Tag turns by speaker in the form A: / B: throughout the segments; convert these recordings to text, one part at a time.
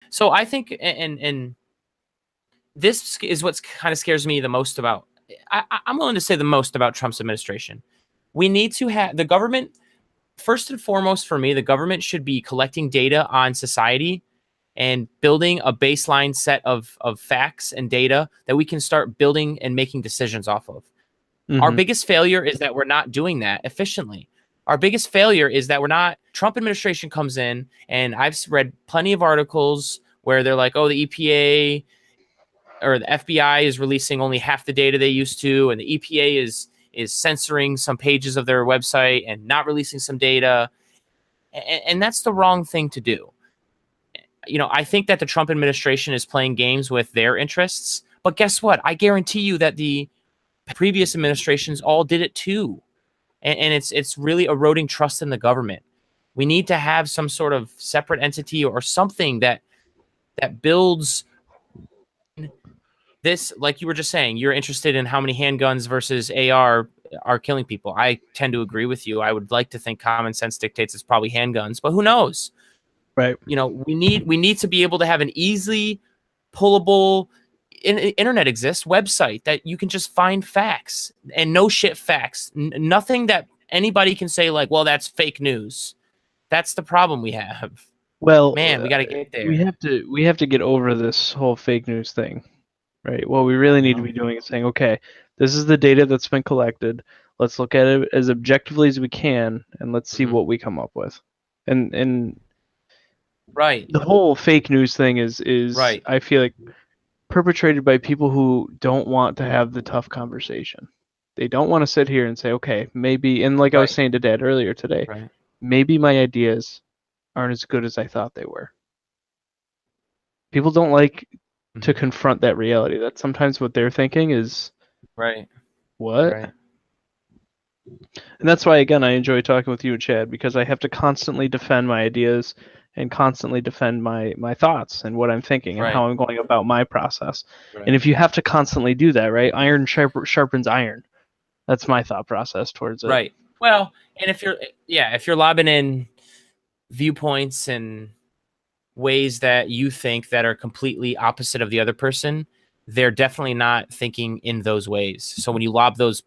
A: So I think, and this is what kind of scares me the most about. I'm willing to say the most about Trump's administration. We need to have the government. First and foremost, for me, the government should be collecting data on society and building a baseline set of facts and data that we can start building and making decisions off of. Our biggest failure is that we're not doing that efficiently. Our biggest failure is that we're not. Trump administration comes in, and I've read plenty of articles where they're like, oh, the EPA or the FBI is releasing only half the data they used to, and the EPA is censoring some pages of their website and not releasing some data. And that's the wrong thing to do. I think that the Trump administration is playing games with their interests, but guess what? I guarantee you that the previous administrations all did it too. And it's really eroding trust in the government. We need to have some sort of separate entity or something that builds this. Like you were just saying, you're interested in how many handguns versus AR are killing people. I tend to agree with you. I would like to think common sense dictates it's probably handguns, but who knows?
B: Right.
A: We need to be able to have an easily pullable internet exists website that you can just find facts and no shit facts. Nothing that anybody can say like, well, that's fake news. That's the problem we have.
B: Well,
A: man, we got to get there.
B: We have to get over this whole fake news thing, right? What we really need to be doing is saying, okay, this is the data that's been collected. Let's look at it as objectively as we can, and let's see what we come up with. And
A: right,
B: the whole fake news thing is
A: right.
B: I feel like perpetrated by people who don't want to have the tough conversation. They don't want to sit here and say, okay, maybe, and like I was saying to Dad earlier today, maybe my ideas aren't as good as I thought they were. People don't like to confront that reality. That sometimes what they're thinking is, what?
A: Right.
B: And that's why, again, I enjoy talking with you and Chad, because I have to constantly defend my ideas and constantly defend my thoughts and what I'm thinking and how I'm going about my process. And if you have to constantly do that, right? Iron sharpens iron. That's my thought process towards it.
A: Right. Well, and if you're lobbing in viewpoints and ways that you think that are completely opposite of the other person, they're definitely not thinking in those ways. So when you lob those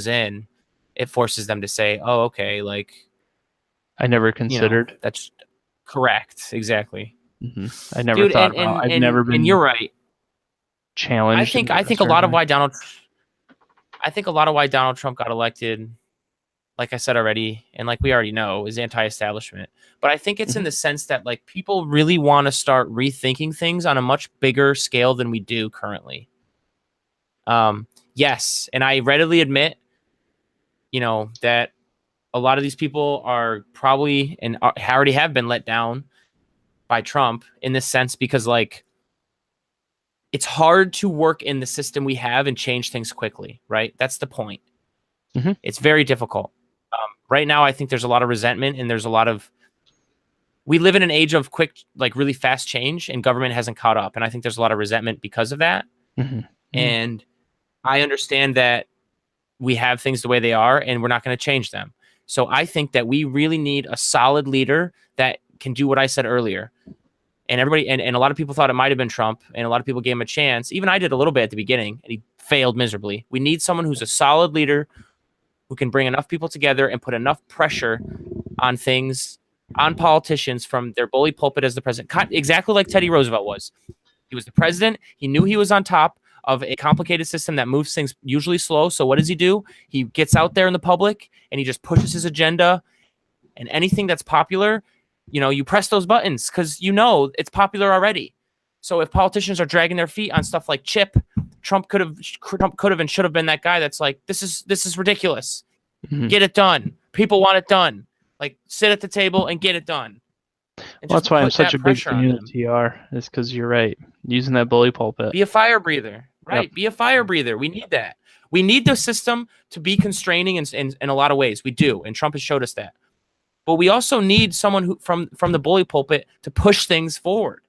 A: in, it forces them to say, oh, okay, like
B: I never considered.
A: That's correct. Exactly.
B: I never thought about. I've never been.
A: And you're right.
B: Challenged.
A: I think a lot of why Donald Trump got elected, like I said already, and like we already know, is anti-establishment. But I think it's in the sense that like people really want to start rethinking things on a much bigger scale than we do currently. Yes, and I readily admit, that a lot of these people are probably and already have been let down by Trump in this sense, because like it's hard to work in the system we have and change things quickly, right? That's the point. It's very difficult. Right now, I think there's a lot of resentment and there's a lot of, we live in an age of quick, like really fast change, and government hasn't caught up. And I think there's a lot of resentment because of that. And I understand that we have things the way they are and we're not going to change them. So I think that we really need a solid leader that can do what I said earlier. And everybody, and a lot of people thought it might have been Trump, and a lot of people gave him a chance. Even I did a little bit at the beginning, and he failed miserably. We need someone who's a solid leader who can bring enough people together and put enough pressure on things, on politicians from their bully pulpit as the president. Exactly like Teddy Roosevelt was. He was the president. He knew he was on top of a complicated system that moves things usually slow. So what does he do? He gets out there in the public and he just pushes his agenda, and anything that's popular, you press those buttons because it's popular already. So if politicians are dragging their feet on stuff like chip, Trump could have and should have been that guy that's like, this is ridiculous. Get it done. People want it done. Like, sit at the table and get it done.
B: Well, that's why I'm such a big fan of TR, is because you're right. Using that bully pulpit.
A: Be a fire breather. Right. Yep. Be a fire breather. We need that. We need the system to be constraining in a lot of ways. We do. And Trump has showed us that. But we also need someone who from the bully pulpit to push things forward,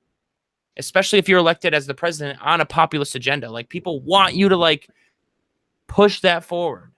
A: especially if you're elected as the president on a populist agenda. Like, people want you to like push that forward.